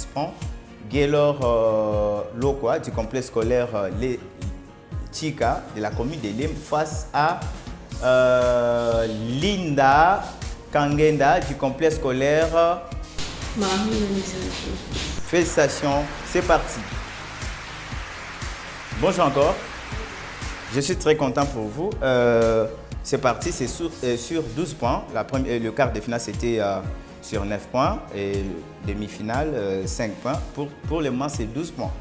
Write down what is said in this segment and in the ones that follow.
participants. Gaylor Lokwa du complexe scolaire Les Chika de la commune de Lim face à Linda Kangenda du complexe scolaire Marie. Félicitations, c'est parti. Bonjour encore. Je suis très content pour vous. C'est parti, c'est sur 12 points. Le quart de finale, c'était sur 9 points et demi-finale, 5 points. Pour le moment, c'est 12 points.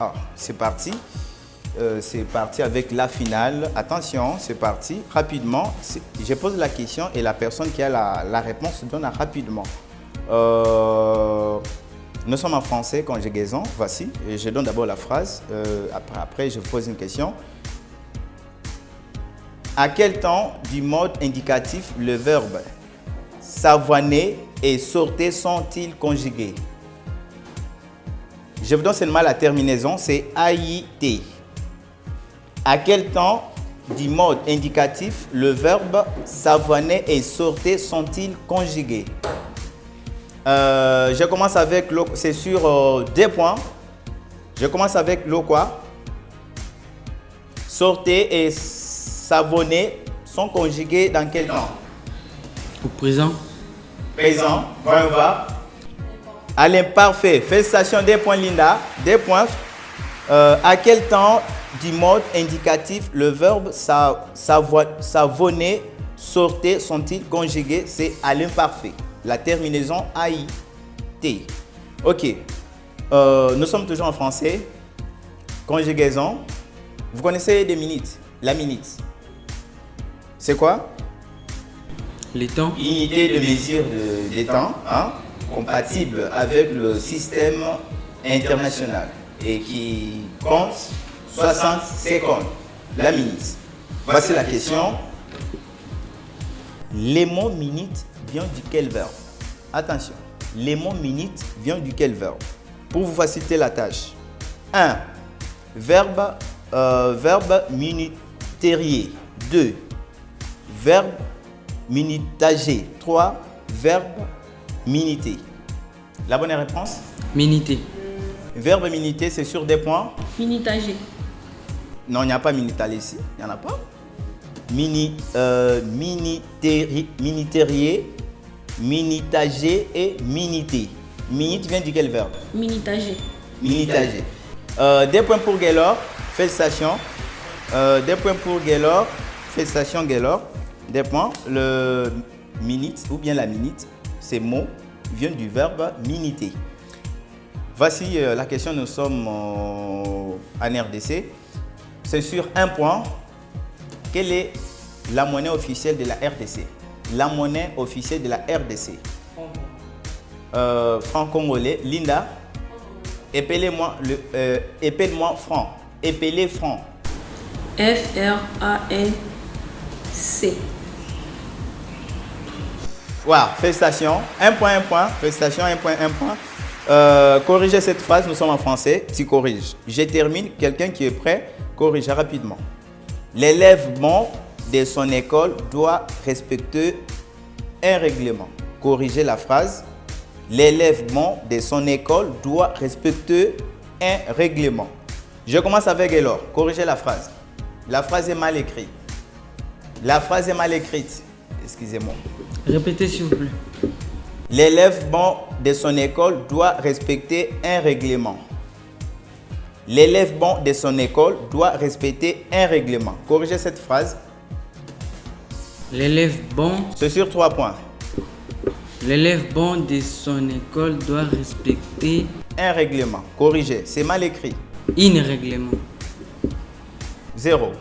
Alors, c'est parti. C'est parti avec la finale. Attention, c'est parti. Rapidement, je pose la question et la personne qui a la réponse donne rapidement. Nous sommes en français, conjugaison. Voici. Et je donne d'abord la phrase. Après, je vous pose une question. À quel temps du mode indicatif le verbe s'avoiner et sortir sont-ils conjugués? Je vous donne seulement la terminaison, c'est AIT. À quel temps du mode indicatif le verbe s'avoiner et sortir sont-ils conjugués? Je commence avec le, c'est sur 2 points. Je commence avec le quoi? Sortir et savonner sont conjugués dans quel temps? Au présent. Présent, on va. À l'imparfait. Félicitations, 2 points Linda. 2 points. À quel temps du mode indicatif le verbe savonner, sortir sont-ils conjugués? C'est à l'imparfait. La terminaison AIT. Ok. Nous sommes toujours en français. Conjugaison. Vous connaissez des minutes? La minute. C'est quoi? Les temps. Unité de mesure des temps, hein, compatible avec le système international et qui compte 60 secondes. La minute. Voici la question. Les mots minute vient du quel verbe? Attention. Les mots minute vient du quel verbe? Pour vous faciliter la tâche. 1. Verbe minutérier. 2. Verbe minutager. 3. Verbe minuter. La bonne réponse? Minuter. Verbe minuter, c'est sur des points? Minutager. Non, il n'y a pas minutager ici. Il n'y en a pas. Minutérier, minutager et minuter. Minute vient du quel verbe? Minutager. Minutager. 2 points pour Gaylor. Félicitations. 2 points pour Gaylor. Félicitations Gaylor. 2 points. Le minute ou bien la minute, ces mots viennent du verbe minuter. Voici la question. Nous sommes en RDC. C'est sur 1 point. Quelle est la monnaie officielle de la RDC? La monnaie officielle de la RDC. Franc congolais. Linda, épelez-moi franc. Épelez franc. FRANC. Voilà, félicitations. 1 point, 1 point. Félicitations, 1 point, 1 point. Corrigez cette phrase, nous sommes en français. Tu corriges. Je termine. Quelqu'un qui est prêt, corrige rapidement. L'élève bon de son école doit respecter un règlement. Corrigez la phrase. L'élève bon de son école doit respecter un règlement. Je commence avec Elor. Corrigez la phrase. La phrase est mal écrite. La phrase est mal écrite. Excusez-moi. Répétez s'il vous plaît. L'élève bon de son école doit respecter un règlement. L'élève bon de son école doit respecter un règlement. Corrigez cette phrase. L'élève bon. C'est sur 3 points. L'élève bon de son école doit respecter un règlement. Corrigez. C'est mal écrit. Un règlement. 0.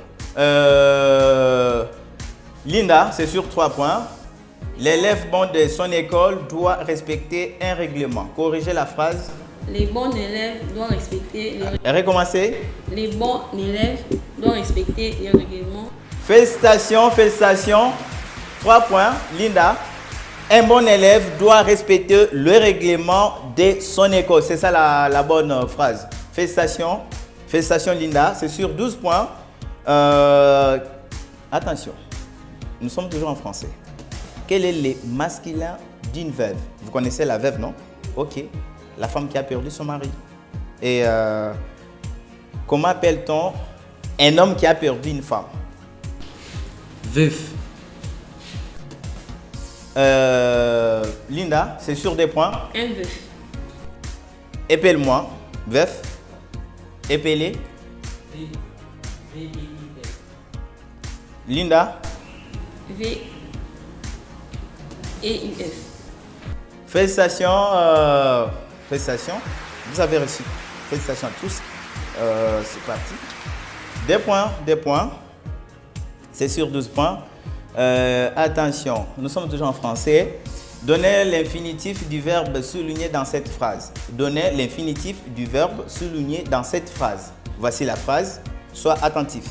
Linda, c'est sur 3 points. L'élève bon de son école doit respecter un règlement. Corrigez la phrase. Les bons élèves doivent respecter les règlements. Recommencez. Les bons élèves doivent respecter les règlements. Félicitations, félicitations. 3 points. Linda. Un bon élève doit respecter le règlement de son école. C'est ça la bonne phrase. Félicitations. Félicitations Linda. C'est sur 12 points. Attention. Nous sommes toujours en français. Quel est le masculin d'une veuve? Vous connaissez la veuve, non? Ok. la femme qui a perdu son mari. Et comment appelle-t-on un homme qui a perdu une femme? Veuf. Linda, c'est sur des points. Un veuf. Épelle-moi. Veuf. Épelé. Linda. V. Et U F. Félicitations. Félicitations. Vous avez reçu. Félicitations à tous. C'est parti. Des points. Des points. C'est sur 12 points. Attention, nous sommes toujours en français. Donnez l'infinitif du verbe souligné dans cette phrase. Donnez l'infinitif du verbe souligné dans cette phrase. Voici la phrase. Sois attentif.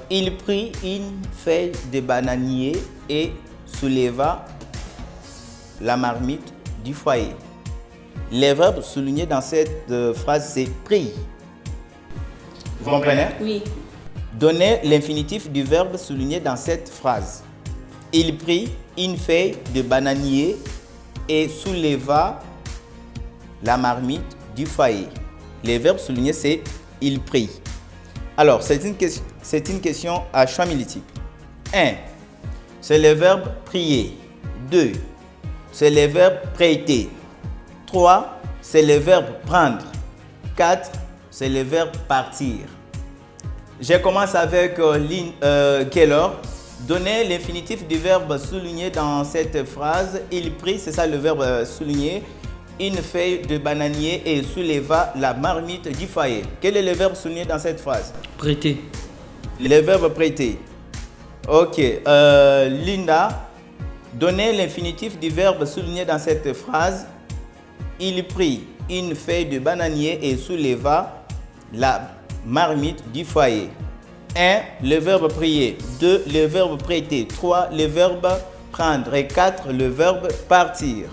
Il prit une feuille de bananier et souleva la marmite du foyer. Les verbes soulignés dans cette phrase, c'est pris. Vous comprenez? Oui. Donnez l'infinitif du verbe souligné dans cette phrase. Il prit une feuille de bananier et souleva la marmite du foyer. Les verbes soulignés, c'est il prit. Alors, c'est une question à choix multiple. 1. C'est le verbe prier. 2. C'est le verbe prêter. 3. C'est le verbe prendre. 4. C'est le verbe partir. Je commence avec Keller. Donnez l'infinitif du verbe souligné dans cette phrase. Il prit, c'est ça le verbe souligné, une feuille de bananier et souleva la marmite du foyer. Quel est le verbe souligné dans cette phrase? Prêter. Le verbe prêter. Ok. Linda, donnez l'infinitif du verbe souligné dans cette phrase. Il prit une feuille de bananier et souleva la marmite du foyer. 1. Le verbe prier. 2. Le verbe prêter. 3. Le verbe prendre. Et 4. Le verbe partir.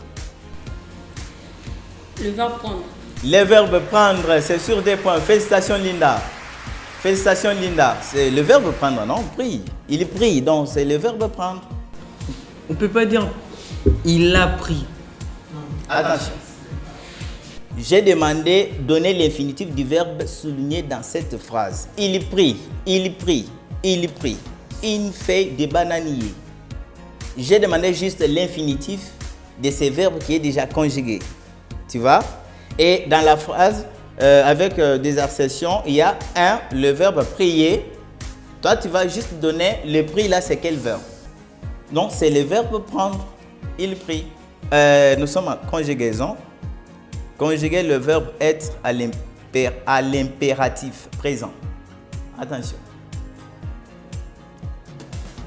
Le verbe prendre. Le verbe prendre, c'est sur des points. Félicitations Linda. Félicitations Linda. C'est le verbe prendre, non? Prie. Il prie, donc c'est le verbe prendre. On peut pas dire il a pris. Attention. J'ai demandé donner l'infinitif du verbe souligné dans cette phrase. Il prit, il prit, il prit une feuille de bananier. J'ai demandé juste l'infinitif de ce verbe qui est déjà conjugué. Tu vois? Et dans la phrase, avec des accessions, il y a le verbe prier. Toi, tu vas juste donner le prie là, c'est quel verbe? Donc, c'est le verbe prendre. Il prie. Nous sommes en conjugaison. Conjuguer le verbe être à l'impératif présent. Attention.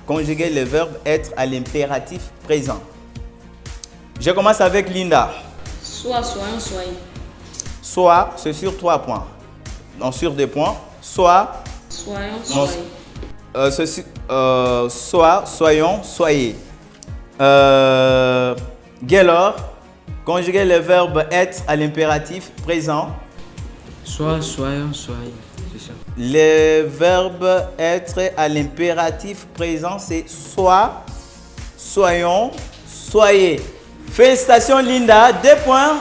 Conjuguer le verbe être à l'impératif présent. Je commence avec Linda. Soit, soyons, soyez. Soit, c'est sur 3 points. Non, sur 2 points. Soit, Soyons, non, soyez. soit, soyons, soyez. Gaylor. Conjuguer le verbe être à l'impératif présent. Soit, soyons, soyez. C'est ça. Le verbe être à l'impératif présent, c'est soit, soyons, soyez. Félicitations Linda. 2 points.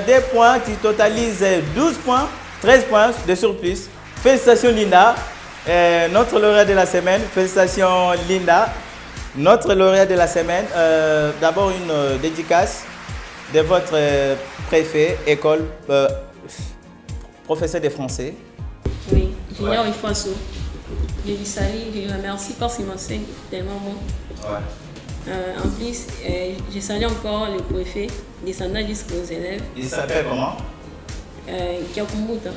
2 points. Tu totalises 12 points. 13 points de surplus. Félicitations Linda. Notre lauréat de la semaine. Félicitations Linda. Notre lauréat de la semaine. D'abord une dédicace de votre préfet, école, professeur de français. Oui, Junior Ifaso. Je lui salue, je lui remercie parce qu'il m'enseigne tellement bon. Ouais. En plus, je salue encore le préfet, descendant jusqu'aux élèves. Il s'appelle comment? Kiakumbuta,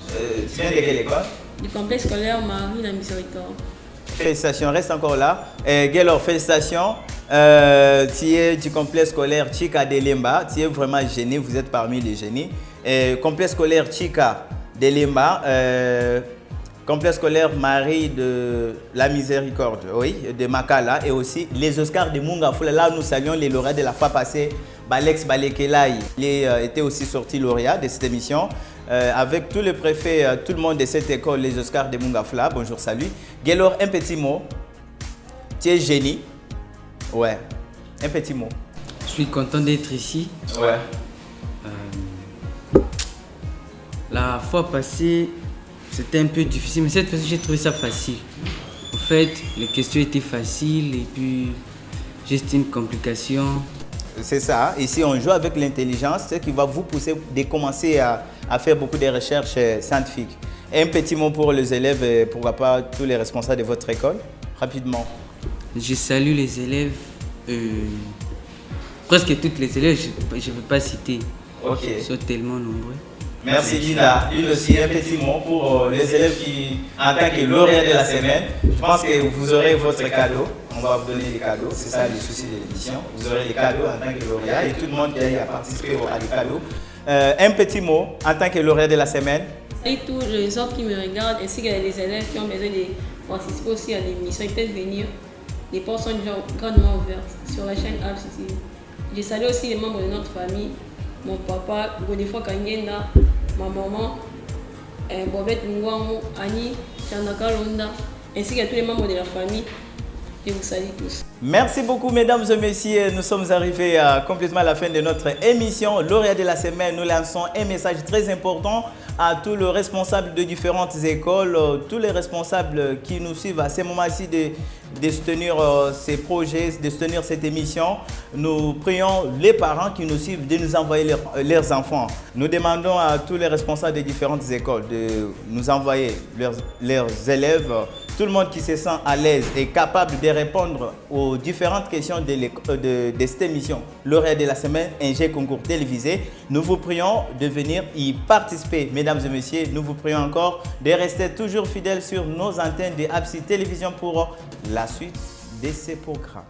Tu viens de quelle école? du complexe scolaire Marie la Miséricorde. Félicitations, reste encore là. Gaylor, félicitations. Tu es du complexe scolaire Chika de Lemba. Tu es vraiment génie, vous êtes parmi les génies. Complexe scolaire Chika de Lemba. Complexe scolaire Marie de la Miséricorde, oui, de Makala. Et aussi les Oscars de Mungafula. Là, nous saluons les lauréats de la fois passée. Balex Balekelaï, il était aussi sorti lauréat de cette émission. Avec tous les préfets, tout le monde de cette école, les Oscars de Mungafula. Bonjour, salut. Gaylor, un petit mot. Tu es génie. Ouais, un petit mot. Je suis content d'être ici. Ouais. La fois passée, c'était un peu difficile, mais cette fois-ci, j'ai trouvé ça facile. En fait, les questions étaient faciles et puis juste une complication. C'est ça. Ici, on joue avec l'intelligence, ce qui va vous pousser de commencer à faire beaucoup de recherches scientifiques. Un petit mot pour les élèves et pourquoi pas tous les responsables de votre école, rapidement. Je salue les élèves, presque toutes les élèves, je ne peux pas citer. Ok. Ils sont tellement nombreux. Merci Lina. Lui aussi, un petit mot pour les élèves qui, en tant que lauréat de la semaine, je pense que vous aurez votre cadeau. On va vous donner des cadeaux, c'est ça le souci de l'édition. Vous aurez des cadeaux en tant que lauréat et tout le monde qui a participé aura des cadeaux. Un petit mot en tant que lauréat de la semaine. Et tous les autres qui me regardent, ainsi que les élèves qui ont besoin de participer aussi à l'émission, ils peuvent venir. Les portes sont déjà grandement ouvertes sur la chaîne ABCTV. Je salue aussi les membres de notre famille, mon papa, Godefroid Kangenda, ma maman, Bobette Ngwamo, Annie, Chanaka Londa, ainsi que tous les membres de la famille. Je vous salue tous. Merci beaucoup mesdames et messieurs, nous sommes arrivés complètement à la fin de notre émission. Lauréat de la semaine, nous lançons un message très important à tous les responsables de différentes écoles, tous les responsables qui nous suivent à ce moment-ci de soutenir ces projets, de soutenir cette émission. Nous prions les parents qui nous suivent de nous envoyer leurs enfants. Nous demandons à tous les responsables des différentes écoles de nous envoyer leurs élèves. Tout le monde qui se sent à l'aise et capable de répondre aux différentes questions de cette émission, lauréat de la semaine, un G concours télévisé. Nous vous prions de venir y participer. Mesdames et messieurs, nous vous prions encore de rester toujours fidèles sur nos antennes de ABCTV Télévision pour la suite de ces programmes.